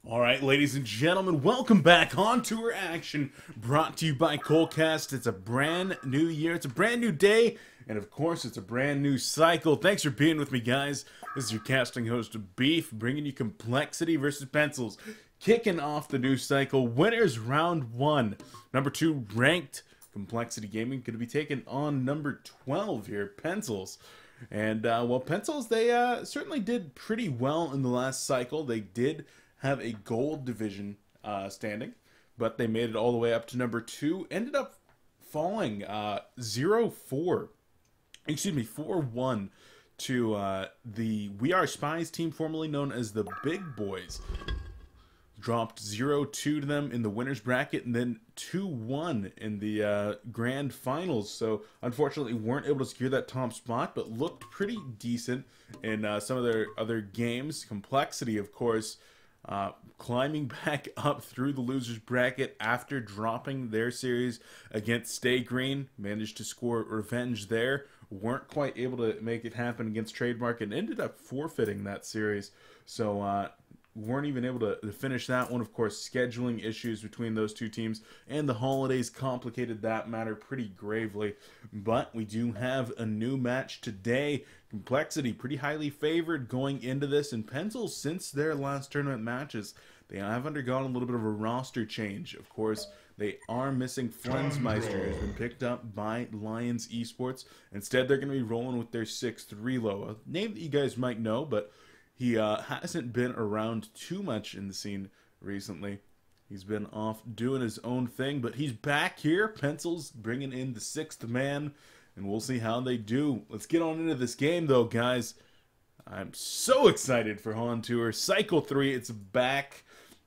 All right, ladies and gentlemen, welcome back on Tour Action, brought to you by coLcast. It's a brand new year, it's a brand new day, and of course, it's a brand new cycle. Thanks for being with me, guys. This is your casting host, Beef, bringing you complexity versus pencils. Kicking off the new cycle, winners round 1. Number 2 ranked complexity gaming going to be taking on number 12 here, pencils. And, well, pencils, they certainly did pretty well in the last cycle. They did have a gold division standing, but they made it all the way up to number 2. Ended up falling 0-4, excuse me, 4-1 to the We Are Spies team, formerly known as the Big Boys. Dropped 0-2 to them in the winner's bracket, and then 2-1 in the grand finals. So unfortunately weren't able to secure that top spot, but looked pretty decent in some of their other games. Complexity, of course, climbing back up through the loser's bracket after dropping their series against Stay Green. Managed to score revenge there. Weren't quite able to make it happen against Trademark and ended up forfeiting that series. So weren't even able to finish that one. Of course, scheduling issues between those two teams and the holidays complicated that matter pretty gravely. But we do have a new match today. Complexity pretty highly favored going into this, and pencils, since their last tournament matches, they have undergone a little bit of a roster change. Of course, they are missing Flensmeister, who's been picked up by Lions Esports. Instead, they're going to be rolling with their 6th Relo, a name that you guys might know, but he hasn't been around too much in the scene recently. He's been off doing his own thing, but he's back here. Pencils bringing in the 6th man, and we'll see how they do. Let's get on into this game, though, guys. I'm so excited for HoN Tour. Cycle 3, it's back.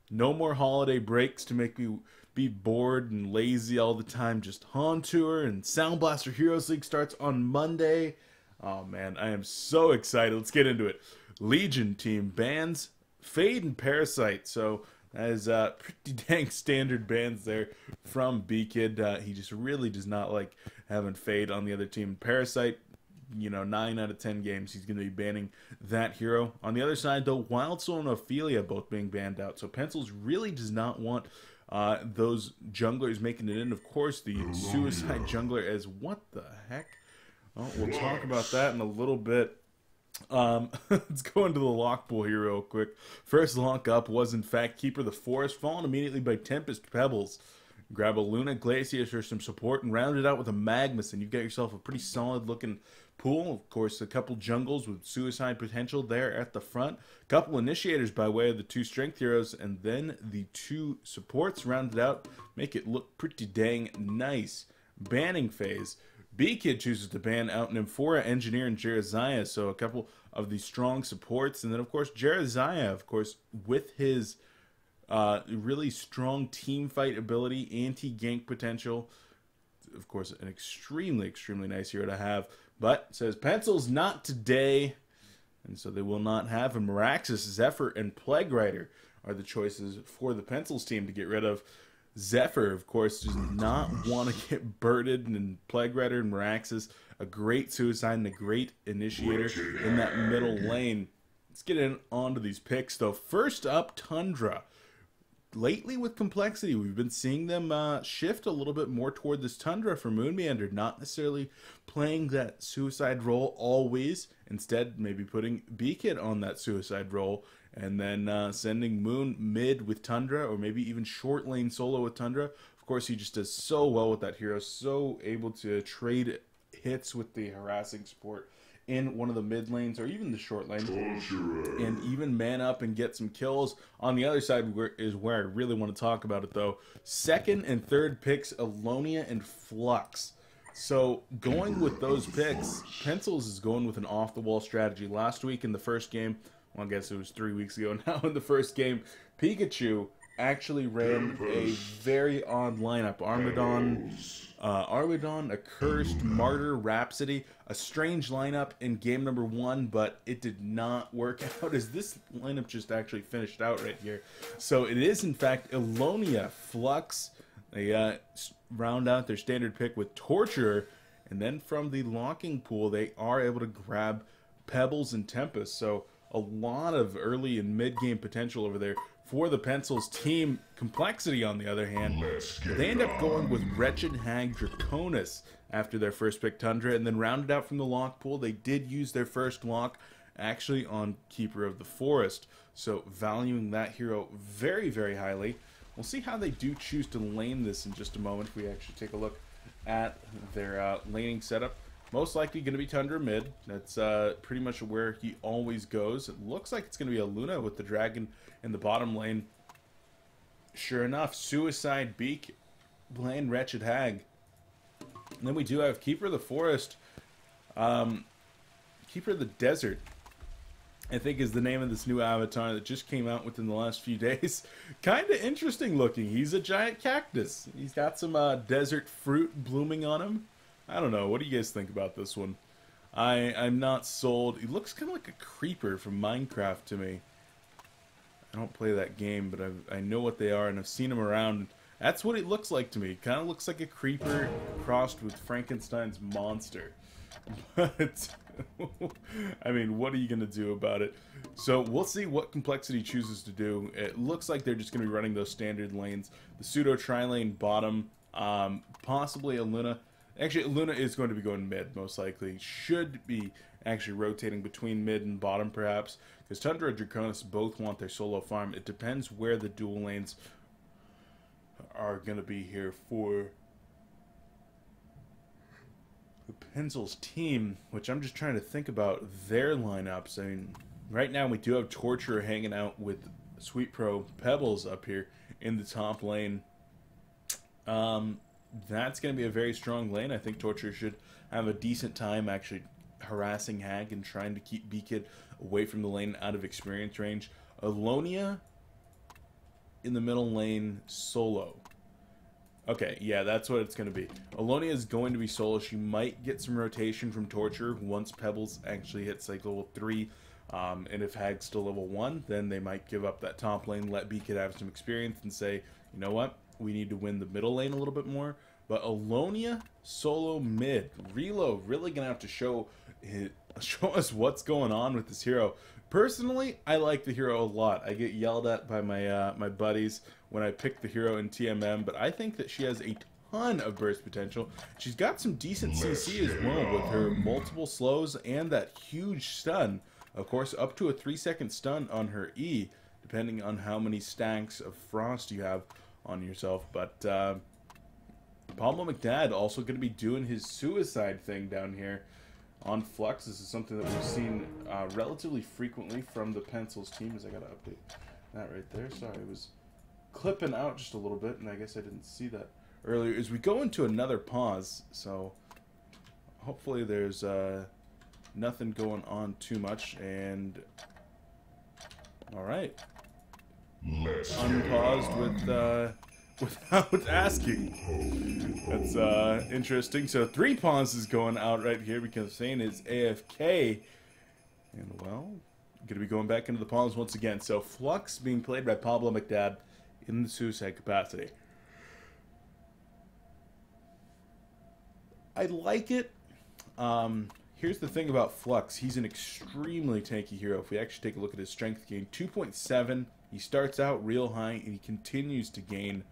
No more holiday breaks to make me be bored and lazy all the time. Just HoN Tour, and Sound Blaster Heroes League starts on Monday. Oh, man, I am so excited. Let's get into it. Legion team bans Fade and Parasite. So that is pretty dang standard bans there from B-Kid. He just really does not like having Fade on the other team. Parasite, you know, 9 out of 10 games he's going to be banning that hero. On the other side, though, Wild Soul and Ophelia both being banned out. So Pencils really does not want those junglers making it in. Of course, the Suicide Jungler as what the heck? Well, we'll talk about that in a little bit. Let's go into the lock pool here real quick. First lock up was in fact Keeper of the Forest, followed immediately by Tempest Pebbles. Grab a Luna Glacius for some support and round it out with a Magmus, and you've got yourself a pretty solid looking pool. Of course, a couple jungles with suicide potential there at the front. A couple initiators by way of the 2 strength heroes, and then the 2 supports rounded out. Make it look pretty dang nice. Banning phase. B-Kid chooses to ban out Nymphora, Engineer, and Jeraziah, so a couple of the strong supports. And then, of course, Jeraziah, of course, with his really strong team fight ability, anti-gank potential. Of course, an extremely, extremely nice hero to have. But says, pencils not today. And so they will not have him. Meraxis, Zephyr, and Plague Rider are the choices for the pencils team to get rid of. Zephyr, of course, does not want to get birded, and Plague Rider and Meraxis, a great suicide and a great initiator in that middle lane. Let's get in onto these picks, though. First up, Tundra. Lately with Complexity, we've been seeing them shift a little bit more toward this Tundra for Moonmeander, not necessarily playing that suicide role always. Instead, maybe putting B-Kid on that suicide role, and then sending Moon mid with Tundra, or maybe even short lane solo with Tundra. Of course, he just does so well with that hero, so able to trade hits with the harassing support in one of the mid lanes or even the short lane, and even man up and get some kills. On the other side is where I really want to talk about it, though. Second and third picks, Alonia and Flux. So going with those picks, Pencils is going with an off-the-wall strategy. Last week in the first game, well, I guess it was 3 weeks ago now, in the first game, Pikachu actually ran a very odd lineup. Armadon, Accursed, Martyr, Rhapsody. A strange lineup in game number 1, but it did not work out, as this lineup just actually finished out right here. So it is, in fact, Alonia, Flux. They round out their standard pick with Torture, and then from the locking pool, they are able to grab Pebbles and Tempest. So a lot of early and mid-game potential over there for the Pencils team. Complexity, on the other hand, they end up going with Wretched Hag Draconis after their first pick, Tundra, and then rounded out from the lock pool. They did use their first lock actually on Keeper of the Forest, so valuing that hero very, very highly. We'll see how they do choose to lane this in just a moment if we actually take a look at their laning setup. Most likely going to be Tundra mid. That's pretty much where he always goes. It looks like it's going to be a Luna with the dragon in the bottom lane. Sure enough, Suicide Beak playing Wretched Hag. And then we do have Keeper of the Forest. Keeper of the Desert, I think, is the name of this new avatar that just came out within the last few days. Kind of interesting looking. He's a giant cactus. He's got some desert fruit blooming on him. I don't know. What do you guys think about this one? I'm not sold. He looks kind of like a creeper from Minecraft to me. I don't play that game, but I know what they are, and I've seen them around. That's what it looks like to me. Kind of looks like a creeper crossed with Frankenstein's monster. But, I mean, what are you going to do about it? So we'll see what Complexity chooses to do. It looks like they're just going to be running those standard lanes. The pseudo tri-lane bottom, possibly a Luna. Actually, Luna is going to be going mid, most likely. Should be actually rotating between mid and bottom, perhaps. Because Tundra and Draconis both want their solo farm. It depends where the dual lanes are going to be here for the Pencils team, which I'm just trying to think about their lineups. I mean, right now we do have Torture hanging out with Sweet Pro Pebbles up here in the top lane. That's going to be a very strong lane. I think Torture should have a decent time actually harassing Hag and trying to keep B-Kid away from the lane out of experience range. Alonia in the middle lane solo. Okay, yeah, that's what it's going to be. Alonia is going to be solo. She might get some rotation from Torture once Pebbles actually hits like level 3. And if Hag's still level 1, then they might give up that top lane, let B-Kid have some experience and say, you know what? We need to win the middle lane a little bit more. But Alonia solo mid. Relo really going to have to show us what's going on with this hero. Personally, I like the hero a lot. I get yelled at by my my buddies when I pick the hero in TMM, but I think that she has a ton of burst potential. She's got some decent CC as well with her multiple slows and that huge stun. Of course, up to a 3-second stun on her E, depending on how many stacks of frost you have on yourself. But Pablo McDad also going to be doing his suicide thing down here on Flux. This is something that we've seen relatively frequently from the Pencils team. As I got to update that right there. Sorry, it was clipping out just a little bit, and I guess I didn't see that earlier. As we go into another pause, so hopefully there's nothing going on too much. And all right, unpaused with without asking. That's interesting. So 3 pauses going out right here because Thane is AFK. And, well, going to be going back into the pause once again. So Flux being played by Pablo McDad in the suicide capacity. I like it. Here's the thing about Flux. He's an extremely tanky hero. If we actually take a look at his strength gain, 2.7. He starts out real high, and he continues to gain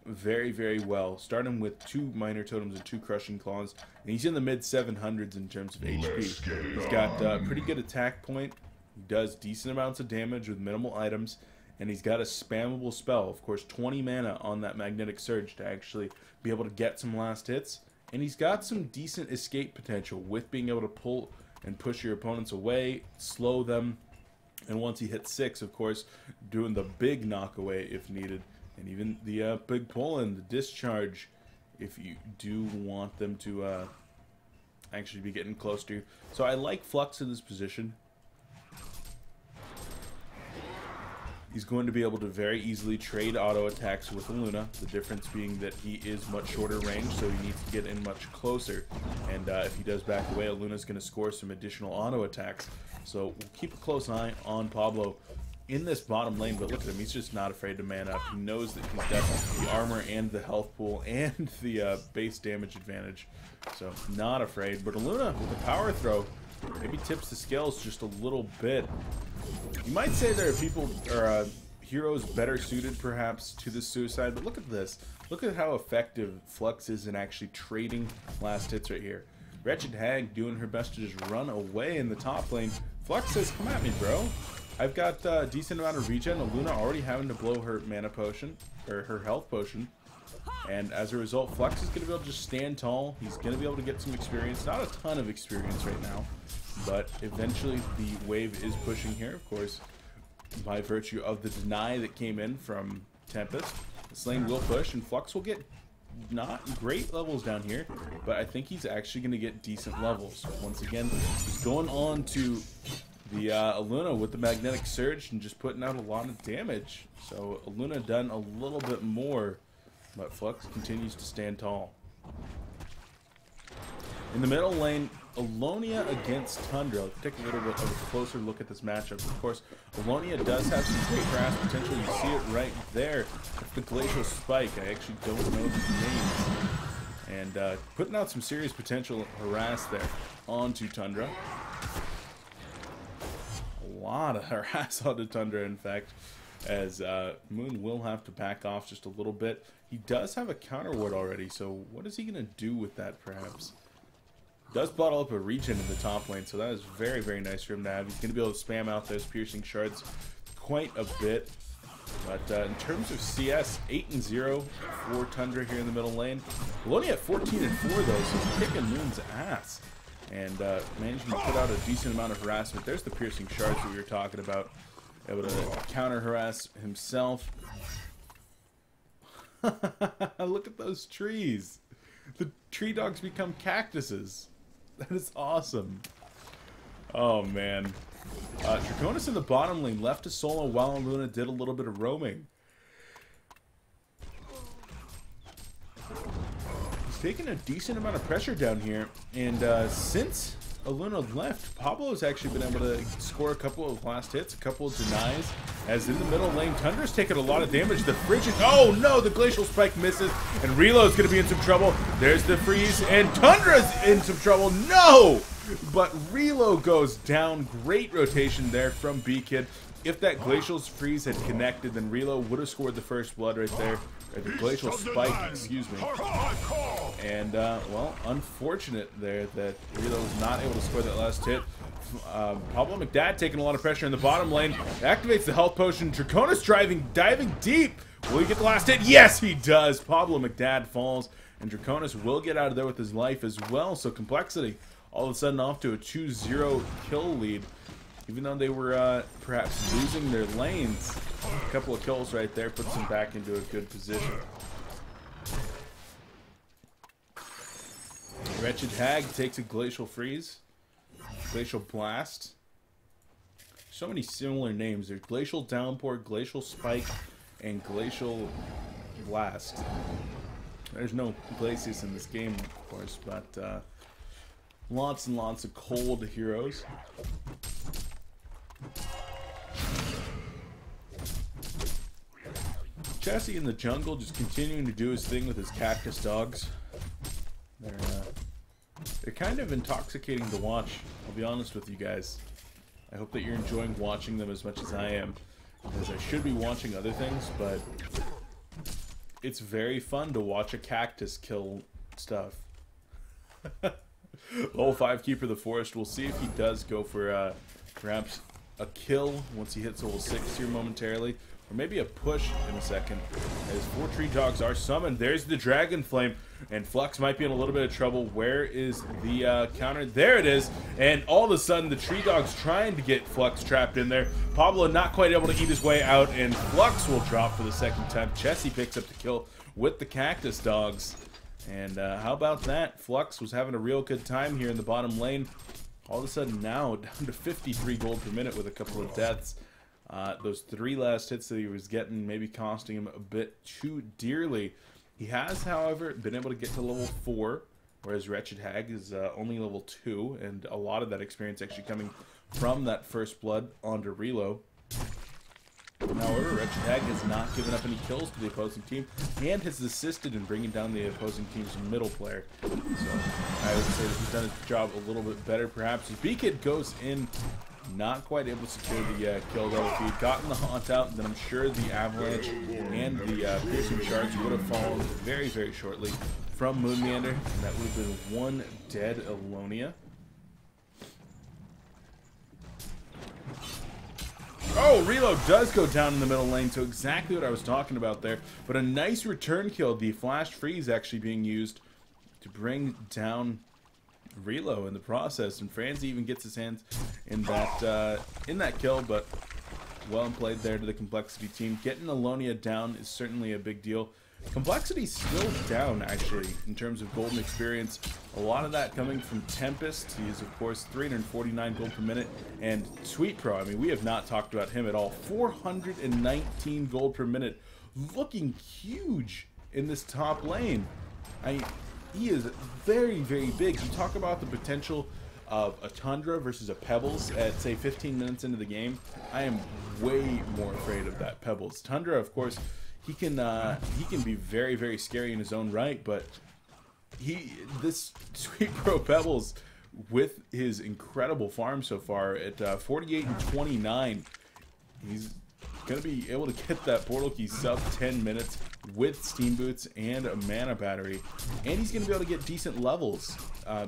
very, very well, starting with 2 minor totems and 2 crushing claws, and he's in the mid 700s in terms of HP. He's got pretty good attack point. He does decent amounts of damage with minimal items, and he's got a spammable spell. Of course, 20 mana on that magnetic surge to actually be able to get some last hits, and he's got some decent escape potential with being able to pull and push your opponents away, slow them, and once he hits 6, of course, doing the big knockaway if needed. And even the big pull and the discharge if you do want them to actually be getting close to you. So I like Flux in this position. He's going to be able to very easily trade auto attacks with Luna. The difference being that he is much shorter range, so he needs to get in much closer. And if he does back away, Luna's going to score some additional auto attacks. So we'll keep a close eye on Pablo in this bottom lane, but look at him, he's just not afraid to man up. He knows that he's got the armor and the health pool and the base damage advantage, so not afraid. But Luna with a power throw maybe tips the scales just a little bit. You might say there are people, or heroes better suited perhaps to this suicide, but look at this. Look at how effective Flux is in actually trading last hits right here. Wretched Hag doing her best to just run away in the top lane. Flux says, come at me, bro. I've got a decent amount of regen. Luna already having to blow her mana potion, or her health potion. And as a result, Flux is going to be able to just stand tall. He's going to be able to get some experience. Not a ton of experience right now, but eventually the wave is pushing here, of course, by virtue of the deny that came in from Tempest. This lane will push, and Flux will get not great levels down here, but I think he's actually going to get decent levels. Once again, he's going on to the Luna with the Magnetic Surge and just putting out a lot of damage. So Luna done a little bit more, but Flux continues to stand tall. In the middle lane, Alonia against Tundra. Let's take a little bit of a closer look at this matchup. Of course, Alonia does have some great harass potential. You see it right there. The Glacial Spike. I actually don't know the names. And putting out some serious potential harass there onto Tundra. A lot of harass onto Tundra, in fact, as Moon will have to back off just a little bit. He does have a counter ward already, so what is he going to do with that, perhaps? Does bottle up a regen in the top lane, so that is very, very nice for him to have. He's going to be able to spam out those piercing shards quite a bit. But in terms of CS, 8-0 for Tundra here in the middle lane. Alonia at 14-4 though, so he's kicking Moon's ass. And managing to put out a decent amount of harassment. There's the piercing shards that we were talking about. Able to counter harass himself. Look at those trees. The tree dogs become cactuses. That is awesome. Oh, man. Draconis in the bottom lane left to solo while Luna did a little bit of roaming. He's taking a decent amount of pressure down here. And since Luna left, Pablo's actually been able to score a couple of last hits, a couple of denies. As in the middle lane, Tundra's taking a lot of damage. The frigid, oh no, the Glacial Spike misses, and Reload's gonna be in some trouble. There's the freeze, and Tundra's in some trouble. No! But Reload goes down. Great rotation there from B-Kid. If that Glacial Freeze had connected, then Reload would have scored the first blood right there. Or the Glacial Spike, excuse me. And, well, unfortunate there that Reload was not able to score that last hit. Pablo McDad taking a lot of pressure in the bottom lane. Activates the health potion. Draconis diving deep. Will he get the last hit? Yes, he does. Pablo McDad falls, and Draconis will get out of there with his life as well. So Complexity all of a sudden off to a 2-0 kill lead. Even though they were perhaps losing their lanes, a couple of kills right there puts them back into a good position. Wretched Hag takes a Glacial Freeze. Glacial Blast. So many similar names. There's Glacial Downpour, Glacial Spike, and Glacial Blast. There's no Glacius in this game, of course, but lots and lots of cold heroes. Chassis in the jungle just continuing to do his thing with his cactus dogs. They're kind of intoxicating to watch, I'll be honest with you guys. I hope that you're enjoying watching them as much as I am, because I should be watching other things, but it's very fun to watch a cactus kill stuff. Level 5 Keeper of the Forest, we'll see if he does go for perhaps a kill once he hits level 6 here momentarily, or maybe a push in a second, as 4 tree dogs are summoned. There's the Dragon Flame, and Flux might be in a little bit of trouble. Where is the counter? There it is, and all of a sudden the tree dog's trying to get Flux trapped in there. Pablo not quite able to eat his way out, and Flux will drop for the second time. Chessie picks up the kill with the cactus dogs. And how about that? Flux was having a real good time here in the bottom lane. All of a sudden now down to 53 gold per minute with a couple of deaths. Those 3 last hits that he was getting maybe costing him a bit too dearly. He has, however, been able to get to level 4, whereas Wretched Hag is only level 2, and a lot of that experience actually coming from that first blood onto Relo. However, Wretched Hag has not given up any kills to the opposing team and has assisted in bringing down the opposing team's middle player. So I would say that he's done his job a little bit better, perhaps. As B-Kid goes in not quite able to secure the kill double feed. Gotten the haunt out, and then I'm sure the avalanche and the piercing shards would have fallen very, very shortly from Moon Meander, and that would have been one dead Alonia. Oh, reload does go down in the middle lane, so exactly what I was talking about there. But a nice return kill. The flash freeze actually being used to bring down Relo in the process, and Franz even gets his hands in that kill, but well played there to the Complexity team. Getting Alonia down is certainly a big deal. Complexity's still down, actually, in terms of golden experience. A lot of that coming from Tempest. He is, of course, 349 gold per minute. And Sweet Pro, I mean, we have not talked about him at all. 419 gold per minute. Looking huge in this top lane. He is very, very big. You talk about the potential of a Tundra versus a Pebbles at, say, 15 minutes into the game. I am way more afraid of that Pebbles. Tundra, of course, he can be very, very scary in his own right, but this Sweet Pro Pebbles, with his incredible farm so far at 48 and 29, he's going to be able to get that portal key sub 10 minutes with steam boots and a mana battery, and he's going to be able to get decent levels,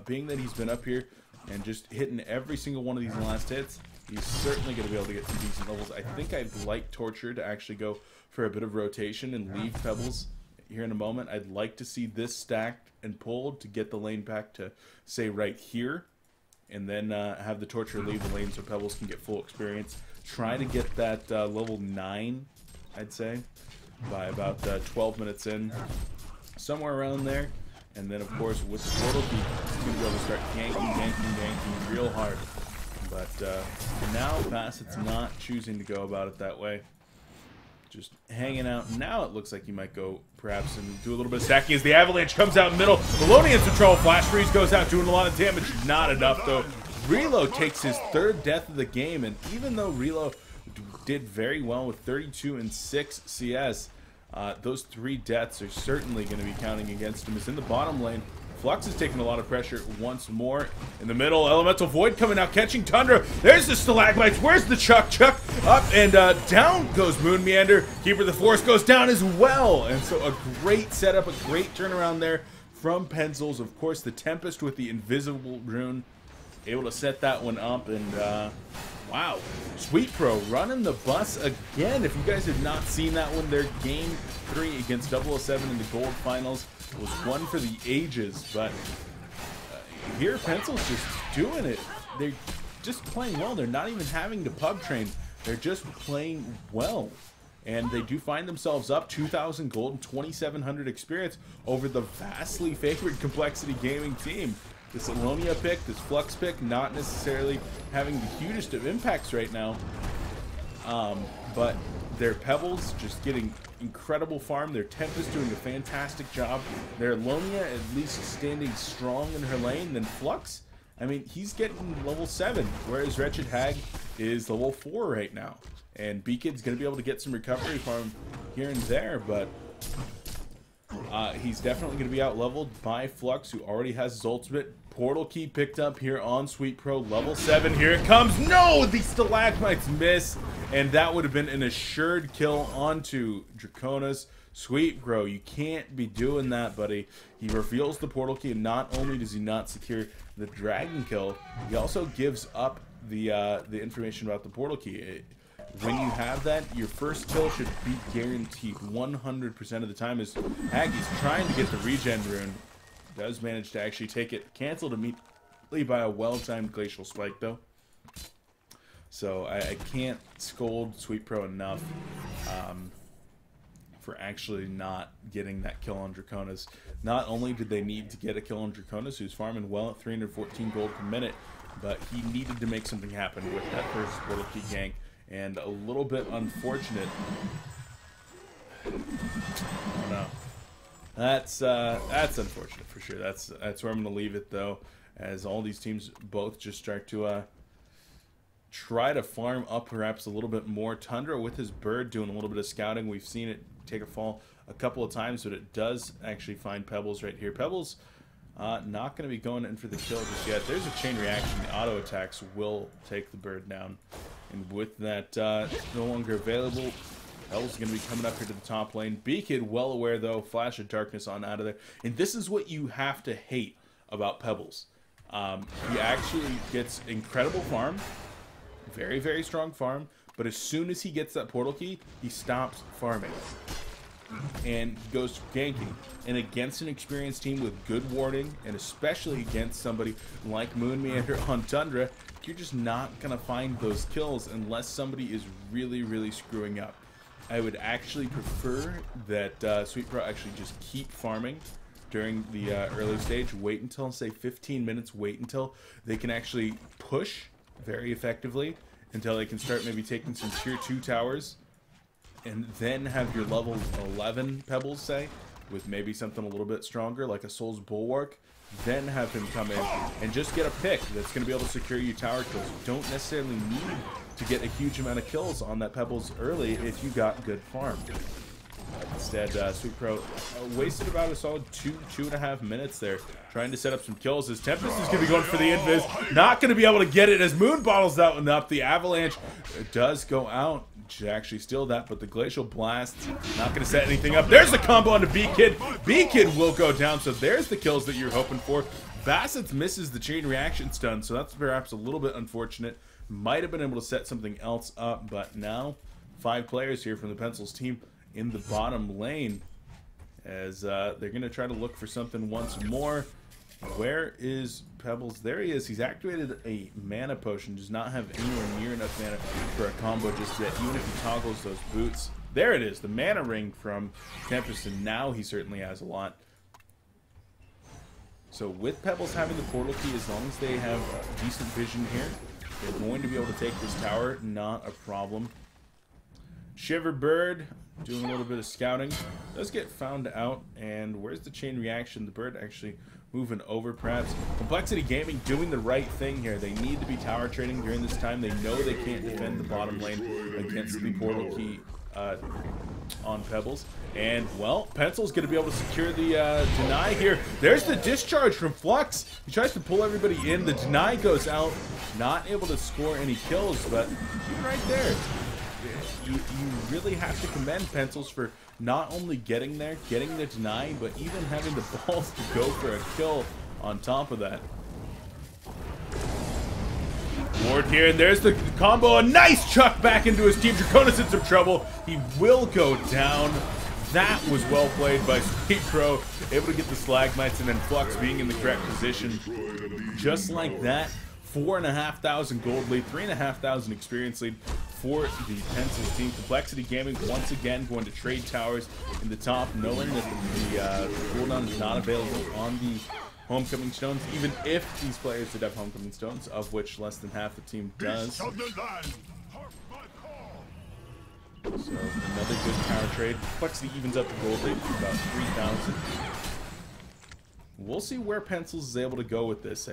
being that he's been up here and just hitting every single one of these last hits. He's certainly going to be able to get some decent levels. I think I'd like Torture to actually go for a bit of rotation and leave Pebbles here in a moment. I'd like to see this stacked and pulled to get the lane back to, say, right here, and then have the Torture leave the lane so Pebbles can get full experience. Try to get that level 9, I'd say, by about 12 minutes in, somewhere around there. And then, of course, with the portal key, he's going to be able to start yanking real hard. But now Bassett's not choosing to go about it that way. Just hanging out. Now it looks like he might go, perhaps, and do a little bit of stacking as the avalanche comes out in the middle. Alonia in some trouble. Flash freeze goes out, doing a lot of damage. Not enough, though. Relo takes his third death of the game, and even though Relo did very well with 32 and 6 CS, those 3 deaths are certainly going to be counting against him. As in the bottom lane, Flux is taking a lot of pressure once more. In the middle, Elemental Void coming out, catching Tundra. There's the Stalagmites. Where's the Chuck? Chuck up and down goes Moon Meander. Keeper of the Forest goes down as well. And so a great setup, a great turnaround there from Pencils. Of course, the Tempest with the Invisible Rune, able to set that one up. And wow, Sweet Pro running the bus again. If you guys have not seen that one, their game 3 against 007 in the gold finals was one for the ages. But here Pencil's just doing it. They're just playing well. They're not even having to pub train. They're just playing well. And they do find themselves up 2,000 gold and 2,700 experience over the vastly favored Complexity Gaming team. This Alonia pick, this Flux pick, not necessarily having the hugest of impacts right now. But their Pebbles just getting incredible farm. Their Tempest doing a fantastic job. Their Alonia at least standing strong in her lane. Then Flux, I mean, he's getting level 7, whereas Wretched Hag is level 4 right now. And Beacon's going to be able to get some recovery farm here and there, but he's definitely going to be out-leveled by Flux, who already has his ultimate. Portal key picked up here on Sweet Pro, level 7. Here it comes. No, the Stalagmites miss, and that would have been an assured kill onto Draconis. Sweet Pro, you can't be doing that, buddy. He reveals the portal key, and not only does he not secure the dragon kill, he also gives up the information about the portal key. When you have that, your first kill should be guaranteed 100% of the time. As Haggie's trying to get the regen rune, does manage to actually take it. Cancelled immediately by a well-timed glacial spike, though. So I can't scold Sweet Pro enough for actually not getting that kill on Draconis. Not only did they need to get a kill on Draconis, who's farming well at 314 gold per minute, but he needed to make something happen with that first portal key gank. And a little bit unfortunate. Oh no. That's unfortunate for sure. That's where I'm going to leave it, though, as all these teams both just start to try to farm up perhaps a little bit more. Tundra with his bird doing a little bit of scouting. We've seen it take a fall a couple of times, but it does actually find Pebbles right here. Pebbles Not going to be going in for the kill just yet. There's a chain reaction. The auto attacks will take the bird down. And with that no longer available, Pebbles going to be coming up here to the top lane. B-Kid well aware, though. Flash of Darkness on out of there. And this is what you have to hate about Pebbles. He actually gets incredible farm. Very, very strong farm. But as soon as he gets that portal key, he stops farming. And goes ganking. And against an experienced team with good warding, and especially against somebody like Moon Meander on Tundra, you're just not going to find those kills unless somebody is really, really screwing up. I would actually prefer that Sweet Pro actually just keep farming during the early stage. Wait until, say, 15 minutes. Wait until they can actually push very effectively, until they can start maybe taking some tier 2 towers, and then have your level 11 Pebbles, say, with maybe something a little bit stronger, like a Soul's Bulwark. Then have him come in and just get a pick that's going to be able to secure you tower kills. You don't necessarily need to get a huge amount of kills on that Pebbles early if you got good farm. Instead, Sweet Pro wasted about a solid 2.5 minutes there trying to set up some kills. As Tempest is going to be going for the invis. Not going to be able to get it as Moon bottles that one up. The Avalanche does go out to actually steal that, but the Glacial Blast not going to set anything up. There's the combo onto B-Kid. B-Kid will go down, so there's the kills that you're hoping for. Bassett misses the chain reaction stun, so that's perhaps a little bit unfortunate. Might have been able to set something else up, but now 5 players here from the Pencils team in the bottom lane, as they're going to try to look for something once more. Where is Pebbles? There he is. He's activated a mana potion. Does not have anywhere near enough mana for a combo just yet, even if he toggles those boots. There it is, the mana ring from Tempest, and now he certainly has a lot. So with Pebbles having the portal key, as long as they have decent vision here, they're going to be able to take this tower, not a problem. Shiverbird doing a little bit of scouting, does get found out, and where's the chain reaction? The bird actually moving over, perhaps. Complexity Gaming doing the right thing here. They need to be tower trading during this time. They know they can't defend the bottom lane against the portal key on Pebbles. And, well, Pencil's going to be able to secure the deny here. There's the discharge from Flux. He tries to pull everybody in. The deny goes out. Not able to score any kills, but even right there, you really have to commend Pencils for not only getting there, getting the deny, but even having the balls to go for a kill on top of that. Ward here, and there's the combo. A nice chuck back into his team. Draconis in some trouble. He will go down. That was well played by Sweet Pro. Able to get the Slagmites, and then Flux being in the correct position. Just like that, 4,500 gold lead, 3,500 experience lead for the Pencils team. Complexity Gaming once again going to trade towers in the top, knowing that the cooldown is not available on the Homecoming Stones, even if these players did have Homecoming Stones, of which less than half the team does. So another good tower trade. Complexity evens up the gold lead to about 3,000. We'll see where Pencils is able to go with this.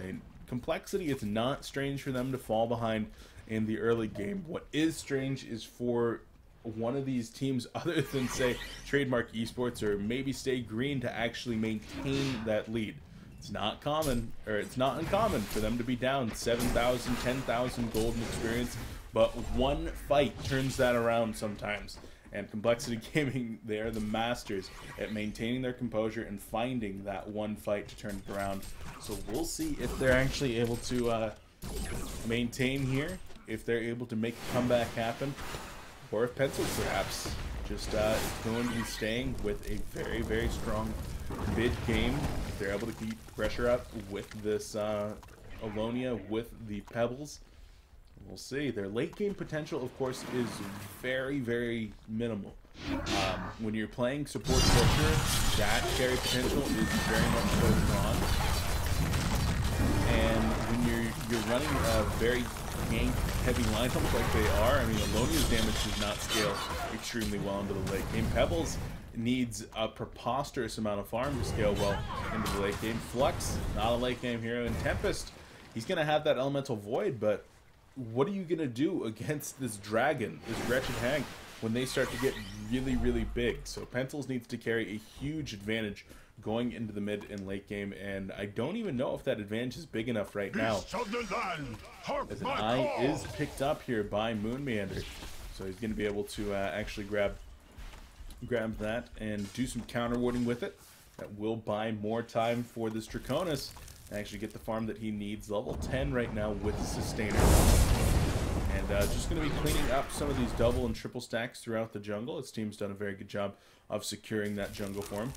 Complexity, it's not strange for them to fall behind in the early game. What is strange is for one of these teams, other than, say, Trademark Esports or maybe Stay Green, to actually maintain that lead. It's not common, or it's not uncommon for them to be down 7,000, 10,000 gold in experience, but one fight turns that around sometimes. And Complexity Gaming, they are the masters at maintaining their composure and finding that one fight to turn it around. So we'll see if they're actually able to maintain here, if they're able to make a comeback happen, or if Pencils perhaps just going to be staying with a very, very strong mid game. If they're able to keep pressure up with this Alonia, with the Pebbles, we'll see. Their late game potential, of course, is very, very minimal. When you're playing support culture, that carry potential is very much so strong. And when you're running a very gank-heavy lineup like they are, I mean, Alonia's damage does not scale extremely well into the late game. Pebbles needs a preposterous amount of farm to scale well into the late game. Flux, not a late game hero. And Tempest, he's going to have that Elemental Void, but what are you going to do against this dragon, this wretched hag, when they start to get really, really big? So Pencils needs to carry a huge advantage going into the mid and late game, and I don't even know if that advantage is big enough right now. As an eye is picked up here by Moonmeander, so he's going to be able to actually grab that and do some counter warding with it. That will buy more time for this Draconis and actually get the farm that he needs. Level 10 right now with the Sustainer. And just going to be cleaning up some of these double and triple stacks throughout the jungle. His team's done a very good job of securing that jungle for him.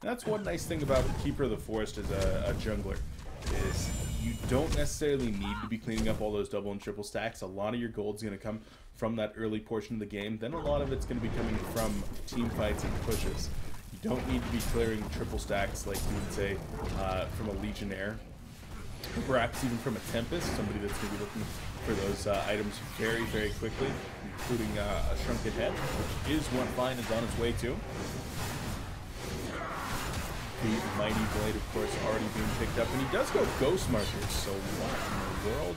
And that's one nice thing about Keeper of the Forest as a jungler, is you don't necessarily need to be cleaning up all those double and triple stacks. A lot of your gold's going to come from that early portion of the game. Then a lot of it's going to be coming from team fights and pushes. You don't need to be clearing triple stacks like you would say from a Legionnaire, or perhaps even from a Tempest, somebody that's going to be looking for those items very, very quickly, including a Shrunken Head, which is what Vine is on its way to. The Mighty Blade, of course, already being picked up, and he does go Ghost Markers, so what in the world?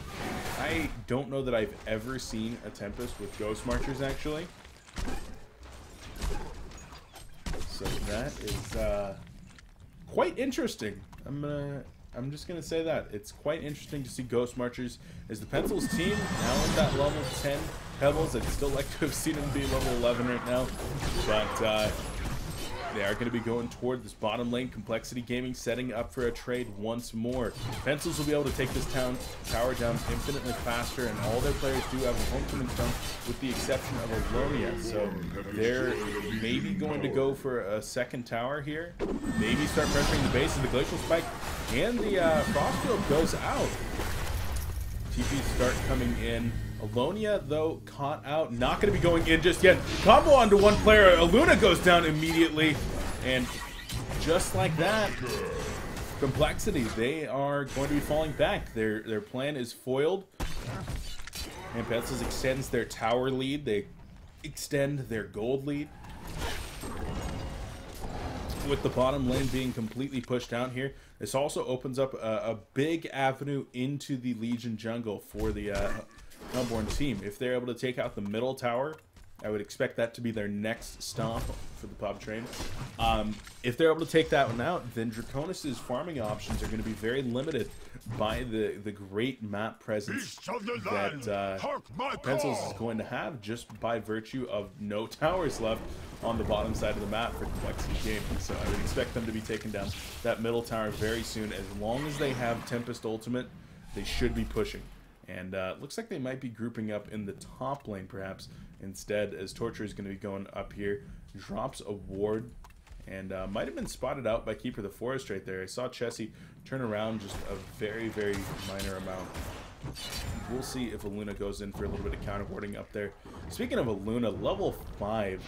I don't know that I've ever seen a Tempest with Ghost Marchers, actually. So that is quite interesting. I'm just gonna say that it's quite interesting to see Ghost Marchers as the Pencils team now in that level 10 Pebbles. I'd still like to have seen them be level 11 right now, but they are going to be going toward this bottom lane. Complexity Gaming setting up for a trade once more. Pencils will be able to take this tower down infinitely faster, and all their players do have a homecoming stone with the exception of Alonia. So they're maybe going to go for a second tower here. Maybe start pressuring the base of the Glacial Spike, and the Frostfield goes out. TPs start coming in. Alonia, though, caught out. Not going to be going in just yet. Combo onto one player. Aluna goes down immediately. And just like that, Complexity, they are going to be falling back. Their plan is foiled. And Pencils extends their tower lead. They extend their gold lead. With the bottom lane being completely pushed out here, this also opens up a big avenue into the Legion jungle for the Hellborn team. If they're able to take out the middle tower, I would expect that to be their next stop for the pub train. If they're able to take that one out, then Draconis' farming options are going to be very limited by the great map presence that Pencils is going to have, just by virtue of no towers left on the bottom side of the map for Complexity Gaming. So I would expect them to be taking down that middle tower very soon. As long as they have Tempest Ultimate, they should be pushing. And looks like they might be grouping up in the top lane, perhaps, instead, as Torture is going to be going up here. Drops a ward, and might have been spotted out by Keeper of the Forest right there. I saw Chessie turn around just a very, very minor amount. We'll see if Aluna goes in for a little bit of counter warding up there. Speaking of Aluna, level 5,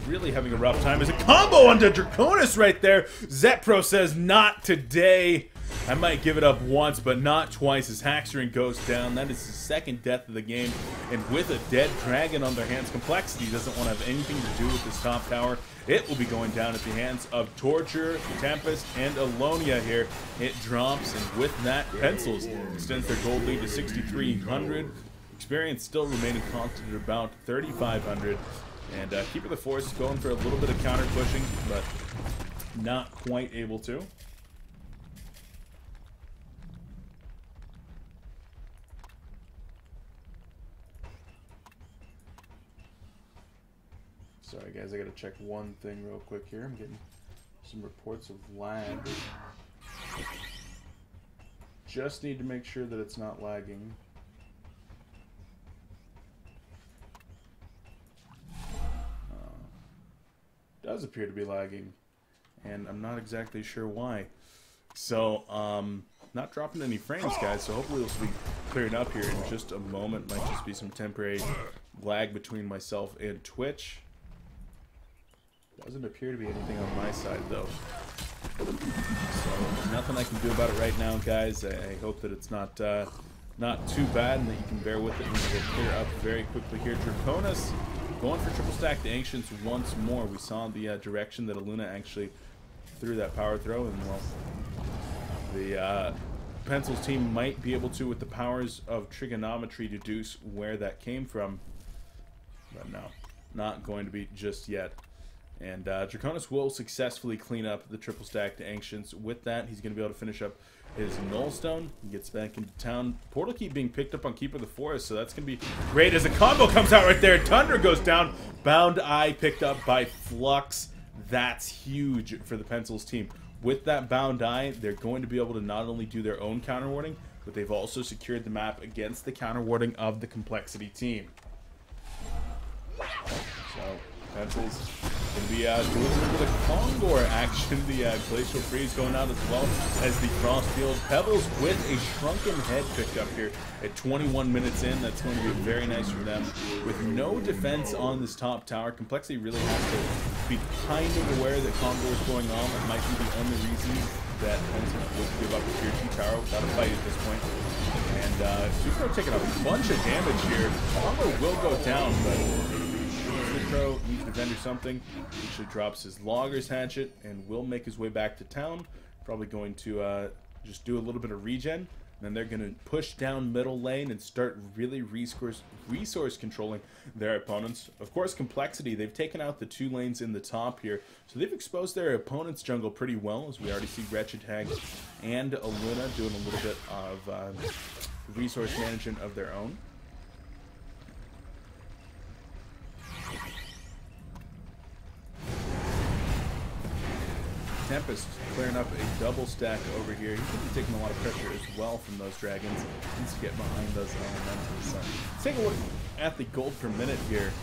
really having a rough time. As a combo onto Draconis right there. Zetpro says, not today. I might give it up once, but not twice, as Haxorin goes down. That is his second death of the game. And with a dead dragon on their hands, Complexity doesn't want to have anything to do with this top tower. It will be going down at the hands of Torture, Tempest, and Alonia here. It drops, and with that, Pencils extends their gold lead to 6,300. Experience still remaining constant at about 3,500. And Keeper of the Forest is going for a little bit of counter pushing, but not quite able to. Sorry guys, I gotta check one thing real quick here. I'm getting some reports of lag. Just need to make sure that it's not lagging. Does appear to be lagging, and I'm not exactly sure why. So, not dropping any frames, guys, so hopefully this will be clearing up here in just a moment. Might just be some temporary lag between myself and Twitch. Doesn't appear to be anything on my side, though. So, nothing I can do about it right now, guys. I hope that it's not too bad and that you can bear with it, and we'll clear up very quickly here. Draconis going for triple stack the Ancients once more. We saw the direction that Aluna actually threw that power throw, and well, the Pencils team might be able to, with the powers of trigonometry, deduce where that came from. But no, not going to be just yet. And Draconis will successfully clean up the triple stacked Ancients. With that, he's going to be able to finish up his Nullstone. He gets back into town. Portal Key being picked up on Keeper of the Forest, so that's going to be great as a combo comes out right there. Tundra goes down. Bound Eye picked up by Flux. That's huge for the Pencils team. With that Bound Eye, they're going to be able to not only do their own counter warding, but they've also secured the map against the counter warding of the Complexity team. So, Pencils going to be doing a little bit of Condor action. The Glacial Freeze going out as well as the Frostfield. Pebbles with a Shrunken Head picked up here at 21 minutes in. That's going to be very nice for them. With no defense on this top tower, Complexity really has to be kind of aware that Condor is going on. That might be the only reason that Pencils will give up a tier 2 tower without a fight at this point. And Super taking a bunch of damage here. Condor will go down, but Crow needs to defend or something. He actually drops his Logger's Hatchet and will make his way back to town. Probably going to just do a little bit of regen. And then they're going to push down middle lane and start really resource controlling their opponents. Of course, Complexity, they've taken out the 2 lanes in the top here. So they've exposed their opponent's jungle pretty well, as we already see Wretched Hag and Aluna doing a little bit of resource management of their own. Tempest clearing up a double stack over here. He's going to be taking a lot of pressure as well from those dragons. He needs to get behind those elementals. So let's take a look at the gold per minute here.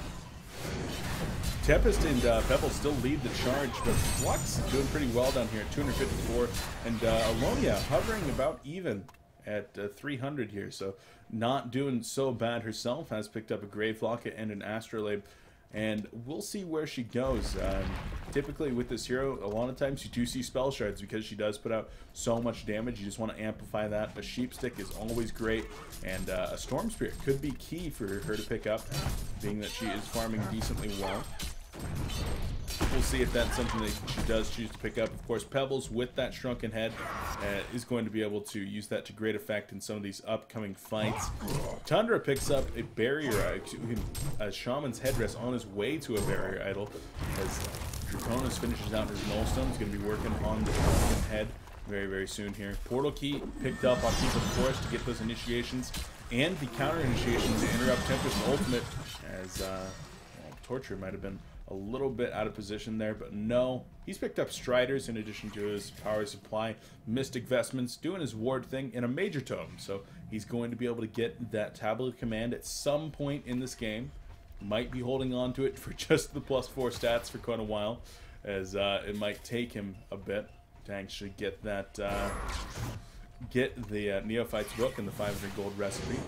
Tempest and Pebble still lead the charge, but Flux is doing pretty well down here at 254. And Alonia hovering about even at 300 here. So not doing so bad herself. Has picked up a Grave Locket and an Astrolabe. And we'll see where she goes. Typically with this hero, a lot of times you do see spell shards because she does put out so much damage. You just want to amplify that. A Sheep Stick is always great, and a Storm Spirit could be key for her to pick up, being that she is farming decently well. We'll see if that's something that she does choose to pick up. Of course, Pebbles with that Shrunken Head is going to be able to use that to great effect in some of these upcoming fights. Tundra picks up a barrier, a Shaman's Headdress on his way to a barrier idol, as Draconis finishes out his Nullstone. He's going to be working on the Shrunken Head very, very soon here. Portal Key picked up on Keeper of the Forest to get those initiations, and the counter initiation to interrupt Tempest Ultimate, as well, Torture might have been a little bit out of position there, but no. He's picked up Striders in addition to his power supply, Mystic Vestments, doing his ward thing in a Major Tome. So he's going to be able to get that Tablet Command at some point in this game. Might be holding on to it for just the +4 stats for quite a while, as it might take him a bit to actually get that, get the Neophyte's Book and the 500 gold recipe.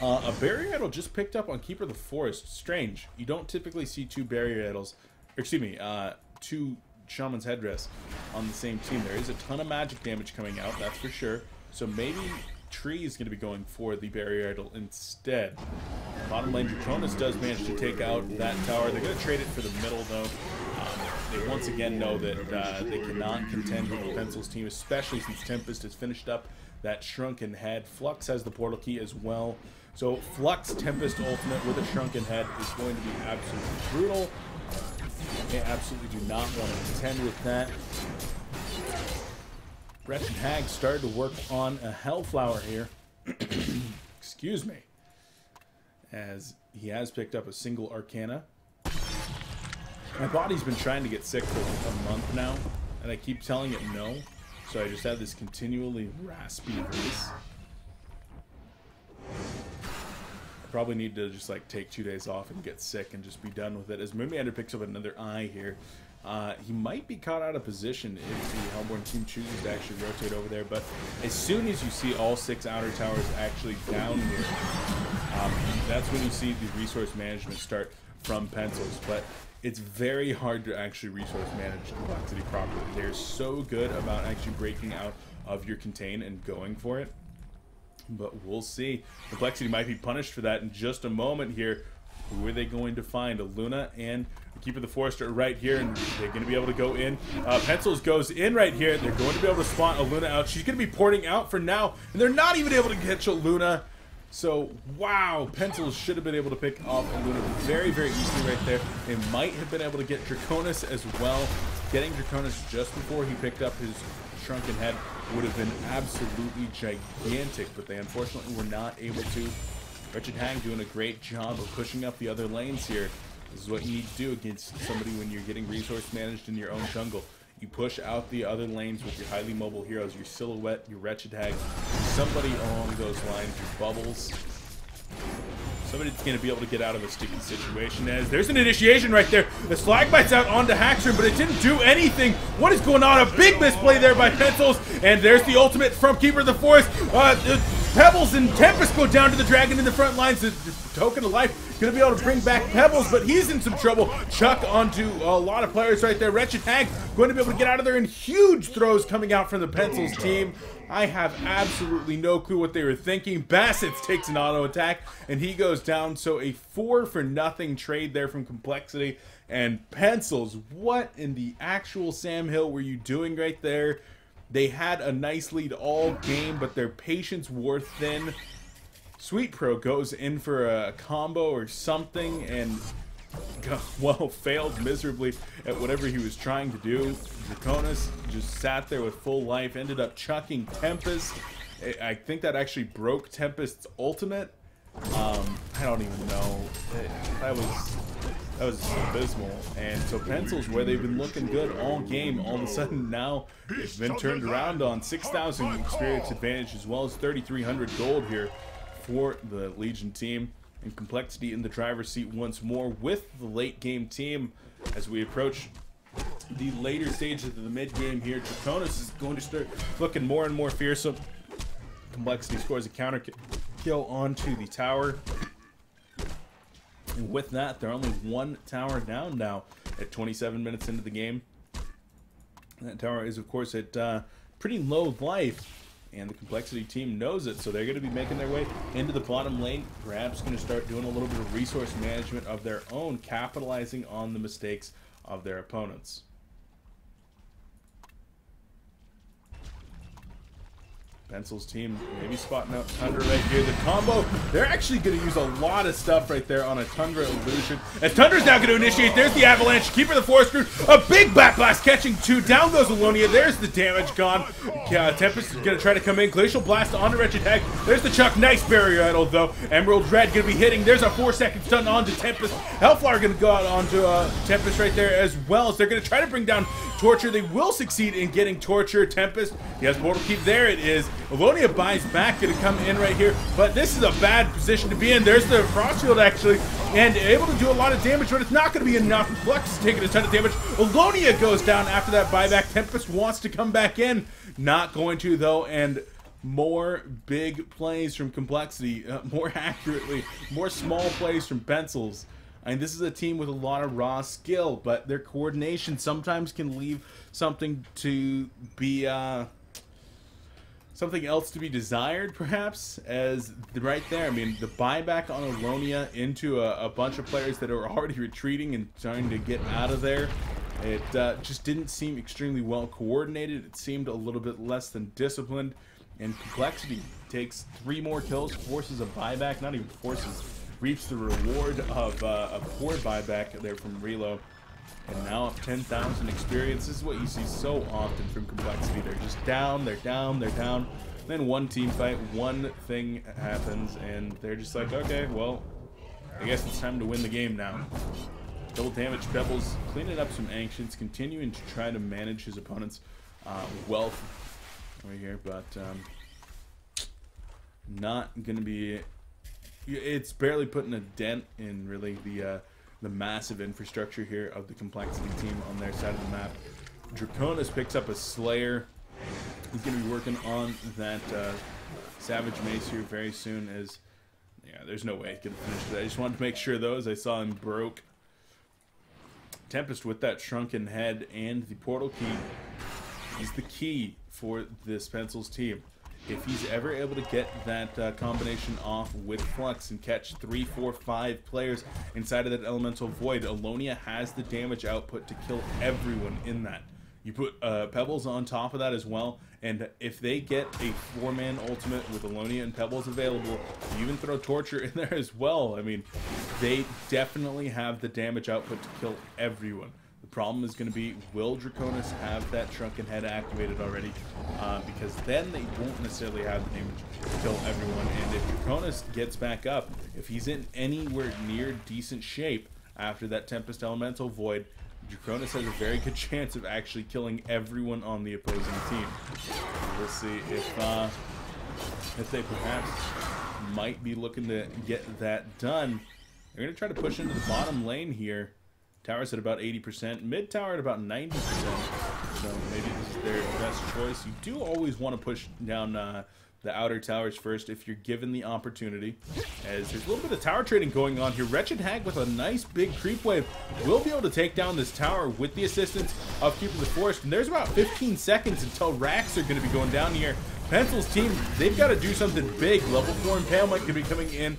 A Barrier Idol just picked up on Keeper of the Forest. Strange. You don't typically see 2 Barrier Idols, or excuse me, 2 Shaman's Headdress on the same team. There is a ton of magic damage coming out, that's for sure. So maybe Tree is going to be going for the Barrier Idol instead. Bottom lane, Draconis does manage to take out that tower. They're going to trade it for the middle, though. They once again know that they cannot contend with the Pencils team, especially since Tempest has finished up that Shrunken Head. Flux has the Portal Key as well. So Flux Tempest Ultimate with a Shrunken Head is going to be absolutely brutal. They absolutely do not want to contend with that. Wretched Hag started to work on a Hellflower here. Excuse me. As he has picked up a single Arcana. My body's been trying to get sick for a month now, and I keep telling it no. So I just have this continually raspy voice. I probably need to just like take 2 days off and get sick and just be done with it. As Moonmeander picks up another eye here, he might be caught out of position if the Hellborn team chooses to actually rotate over there. But as soon as you see all 6 outer towers actually down here, that's when you see the resource management start from Pencils. But it's very hard to actually resource manage Complexity properly. They're so good about actually breaking out of your contain and going for it. But we'll see. Complexity might be punished for that in just a moment here. Who are they going to find? Aluna and Keeper of the Forest are right here, and they're going to be able to go in. Pencils goes in right here. They're going to be able to spawn Aluna out. She's going to be porting out for now, and they're not even able to catch Aluna. So, wow, Pencils should have been able to pick off Luna very, very easily right there. They might have been able to get Draconis as well. Getting Draconis just before he picked up his shrunken head would have been absolutely gigantic, but they unfortunately were not able to. Wretched Hag doing a great job of pushing up the other lanes here. This is what you need to do against somebody when you're getting resource managed in your own jungle. You push out the other lanes with your highly mobile heroes, your Silhouette, your Wretched Hag, somebody along those lines, your Bubbles. Somebody that's going to be able to get out of a sticky situation. As there's an initiation right there. The Slag bites out onto Haxorn, but it didn't do anything. What is going on? A big misplay there by Pencils. And there's the ultimate from Keeper of the Forest. Pebbles and Tempest go down to the Dragon in the front lines. The Token of Life going to be able to bring back Pebbles, but he's in some trouble. Chuck onto a lot of players right there. Wretched Hag going to be able to get out of there, and huge throws coming out from the Pencils team. I have absolutely no clue what they were thinking. Bassett takes an auto attack, and he goes down. So a 4-for-0 trade there from Complexity. And Pencils, what in the actual Sam Hill were you doing right there? They had a nice lead all game, but their patience wore thin. Sweet Pro goes in for a combo or something, and well, failed miserably at whatever he was trying to do. Draconis just sat there with full life, ended up chucking Tempest. I think that actually broke Tempest's ultimate. I don't even know. That was abysmal. And so Pencils, where they've been looking good all game, all of a sudden now it's been turned around on 6,000 experience advantage as well as 3,300 gold here for the Legion team. And Complexity in the driver's seat once more with the late game team as we approach the later stages of the mid game here. Draconis is going to start looking more and more fearsome. Complexity scores a counter kill onto the tower. And with that, they're only one tower down now at 27 minutes into the game. That tower is, of course, at pretty low life. And the Complexity team knows it, so they're going to be making their way into the bottom lane, perhaps going to start doing a little bit of resource management of their own, capitalizing on the mistakes of their opponents. Pencil's team maybe spotting out Tundra right here. The combo, they're actually going to use a lot of stuff right there on a Tundra illusion. As Tundra's now going to initiate, there's the Avalanche. Keeper of the Forest Group, a big back blast catching two. Down goes Alonia. There's the damage gone. Tempest is going to try to come in. Glacial Blast onto Wretched Hag. There's the Chuck. Nice barrier idle though. Emerald Dread going to be hitting. There's a 4-second stun onto Tempest. Hellflower going to go out onto Tempest right there as well. As they're going to try to bring down Torture. They will succeed in getting Torture. Tempest, he has Mortal Keep. There it is. Alonia buys back, going to come in right here, but this is a bad position to be in. There's the Frostfield actually, and able to do a lot of damage, but it's not going to be enough. Flux is taking a ton of damage. Alonia goes down after that buyback. Tempest wants to come back in, not going to though, and more big plays from Complexity, more accurately, more small plays from Pencils. I mean, this is a team with a lot of raw skill, but their coordination sometimes can leave something to be something else to be desired, perhaps, as right there. I mean, the buyback on Alonia into a bunch of players that are already retreating and trying to get out of there. It just didn't seem extremely well coordinated. It seemed a little bit less than disciplined. And Complexity takes 3 more kills, forces a buyback, not even forces, reaps the reward of a poor buyback there from Relo. And now up 10,000 experience. This is what you see so often from Complexity. They're just down, they're down, they're down. Then one team fight, one thing happens, and they're just like, okay, well, I guess it's time to win the game now. Double damage Pebbles, cleaning up some Ancients, continuing to try to manage his opponent's wealth right here, but not going to be... It's barely putting a dent in really the massive infrastructure here of the Complexity team on their side of the map. Draconis picks up a Slayer. He's going to be working on that Savage Mace here very soon as... Yeah, there's no way he can finish it. I just wanted to make sure though, as I saw him broke. Tempest with that shrunken head and the portal key is the key for this Pencils team. If he's ever able to get that combination off with Flux and catch 3, 4, 5 players inside of that Elemental Void, Alonia has the damage output to kill everyone in that. You put Pebbles on top of that as well, and if they get a 4-man ultimate with Alonia and Pebbles available, you even throw Torture in there as well. I mean, they definitely have the damage output to kill everyone. The problem is going to be, will Draconis have that Shrunken Head activated already? Because then they won't necessarily have the damage to kill everyone, and if Draconis gets back up, if he's in anywhere near decent shape after that Tempest Elemental Void, Draconis has a very good chance of actually killing everyone on the opposing team. We'll see if they perhaps might be looking to get that done. They're going to try to push into the bottom lane here. Tower's at about 80%, mid tower at about 90%. So maybe this is their best choice. You do always want to push down the outer towers first if you're given the opportunity, as there's a little bit of tower trading going on here. Wretched Hag with a nice big creep wave will be able to take down this tower with the assistance of Keeper of the Forest, and there's about 15 seconds until racks are going to be going down here. Pencil's team, they've got to do something big. Level 4 Impalement could be coming in,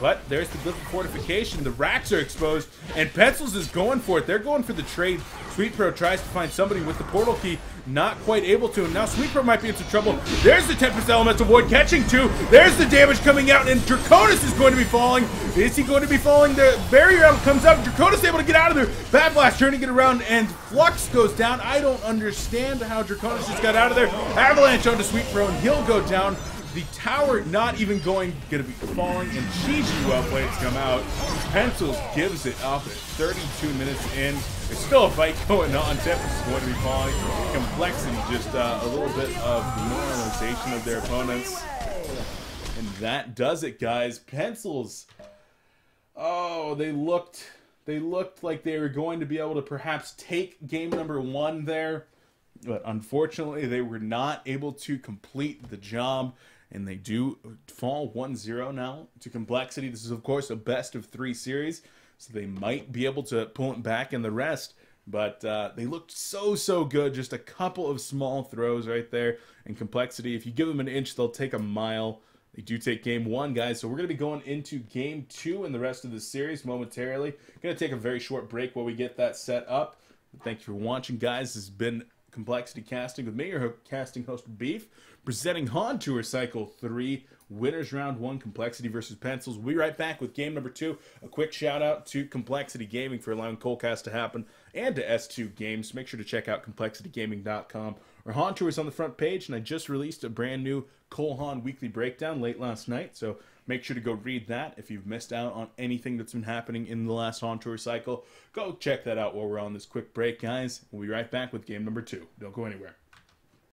but there's the Glyph of Fortification. The racks are exposed, and Pencils is going for it. They're going for the trade. Sweet Pro tries to find somebody with the portal key, not quite able to, and now Sweet Pro might be in some trouble. There's the Tempest Elemental Void catching two. There's the damage coming out, and Draconis is going to be falling. Is he going to be falling? The barrier comes up. Draconis able to get out of there. Bad Blast turning it around, and Flux goes down. I don't understand how Draconis just got out of there. Avalanche onto Sweet Pro, and he'll go down. The tower not even going to be falling, and GG well played to come out. Pencils gives it up at 32 minutes in. There's still a fight going on. Tempest is going to be falling. Complexity, just a little bit of normalization of their opponents. And that does it, guys. Pencils, oh, they looked like they were going to be able to perhaps take game number 1 there. But unfortunately, they were not able to complete the job. And they do fall 1-0 now to Complexity. This is, of course, a best-of-3 series, so they might be able to pull it back in the rest. But they looked so good. Just a couple of small throws right there. And Complexity, if you give them an inch, they'll take a mile. They do take game 1, guys. So we're going to be going into game 2 in the rest of the series momentarily. Going to take a very short break while we get that set up. Thank you for watching, guys. This has been Complexity Casting with me, your casting host Beef, presenting HoN Tour Cycle 3, Winners Round 1, Complexity versus Pencils. We'll be right back with game number 2. A quick shout out to Complexity Gaming for allowing coLcast to happen, and to S2 Games. Make sure to check out ComplexityGaming.com. Our HoN Tour is on the front page, and I just released a brand new coL weekly breakdown late last night, so make sure to go read that. If you've missed out on anything that's been happening in the last HoN Tour cycle, go check that out while we're on this quick break, guys. We'll be right back with game number 2. Don't go anywhere.